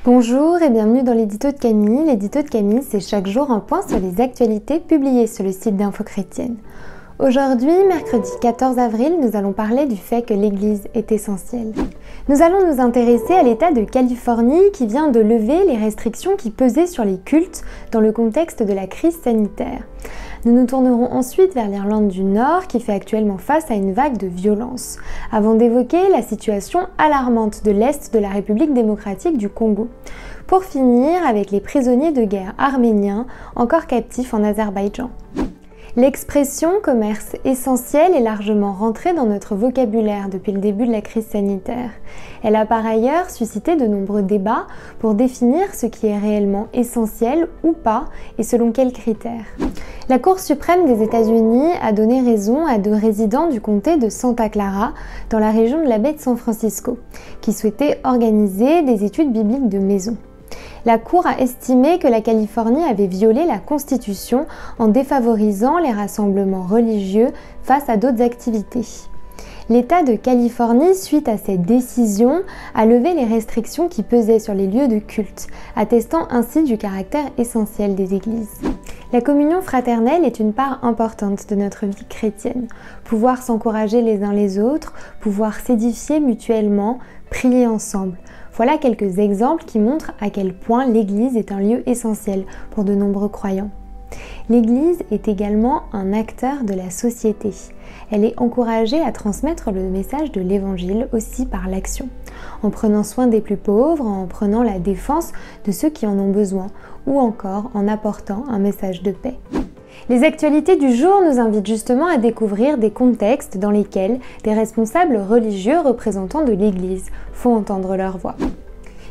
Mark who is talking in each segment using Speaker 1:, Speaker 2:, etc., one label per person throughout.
Speaker 1: Bonjour et bienvenue dans l'édito de Camille. L'édito de Camille, c'est chaque jour un point sur les actualités publiées sur le site d'Info Chrétienne. Aujourd'hui, mercredi 14 avril, nous allons parler du fait que l'Église est essentielle. Nous allons nous intéresser à l'État de Californie qui vient de lever les restrictions qui pesaient sur les cultes dans le contexte de la crise sanitaire. Nous nous tournerons ensuite vers l'Irlande du Nord qui fait actuellement face à une vague de violence, avant d'évoquer la situation alarmante de l'Est de la République démocratique du Congo. Pour finir avec les prisonniers de guerre arméniens encore captifs en Azerbaïdjan. L'expression « commerce essentiel » est largement rentrée dans notre vocabulaire depuis le début de la crise sanitaire. Elle a par ailleurs suscité de nombreux débats pour définir ce qui est réellement essentiel ou pas et selon quels critères. La Cour suprême des États-Unis a donné raison à 2 résidents du comté de Santa Clara, dans la région de la baie de San Francisco, qui souhaitaient organiser des études bibliques de maison. La Cour a estimé que la Californie avait violé la Constitution en défavorisant les rassemblements religieux face à d'autres activités. L'État de Californie, suite à cette décision, a levé les restrictions qui pesaient sur les lieux de culte, attestant ainsi du caractère essentiel des églises. La communion fraternelle est une part importante de notre vie chrétienne. Pouvoir s'encourager les uns les autres, pouvoir s'édifier mutuellement, prier ensemble. Voilà quelques exemples qui montrent à quel point l'Église est un lieu essentiel pour de nombreux croyants. L'Église est également un acteur de la société. Elle est encouragée à transmettre le message de l'Évangile aussi par l'action, en prenant soin des plus pauvres, en prenant la défense de ceux qui en ont besoin, ou encore en apportant un message de paix. Les actualités du jour nous invitent justement à découvrir des contextes dans lesquels des responsables religieux représentants de l'Église font entendre leur voix.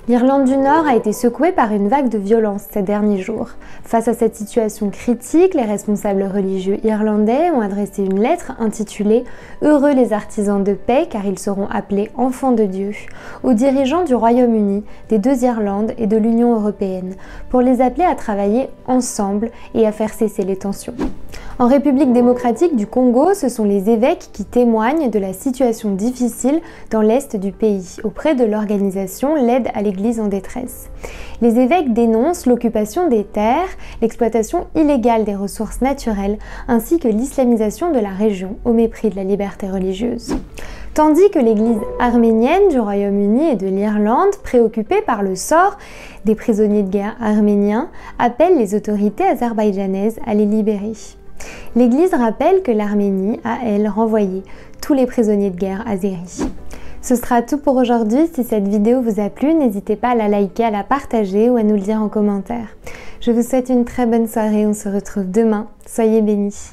Speaker 1: L'Irlande du Nord a été secouée par une vague de violence ces derniers jours. Face à cette situation critique, les responsables religieux irlandais ont adressé une lettre intitulée « Heureux les artisans de paix car ils seront appelés enfants de Dieu » aux dirigeants du Royaume-Uni, des 2 Irlandes et de l'Union européenne pour les appeler à travailler ensemble et à faire cesser les tensions. En République démocratique du Congo, ce sont les évêques qui témoignent de la situation difficile dans l'est du pays, auprès de l'organisation L'aide à l'Église en détresse. Les évêques dénoncent l'occupation des terres, l'exploitation illégale des ressources naturelles, ainsi que l'islamisation de la région au mépris de la liberté religieuse. Tandis que l'Église arménienne du Royaume-Uni et de l'Irlande, préoccupée par le sort des prisonniers de guerre arméniens, appelle les autorités azerbaïdjanaises à les libérer. L'Église rappelle que l'Arménie a, elle, renvoyé tous les prisonniers de guerre azéris. Ce sera tout pour aujourd'hui. Si cette vidéo vous a plu, n'hésitez pas à la liker, à la partager ou à nous le dire en commentaire. Je vous souhaite une très bonne soirée. On se retrouve demain. Soyez bénis.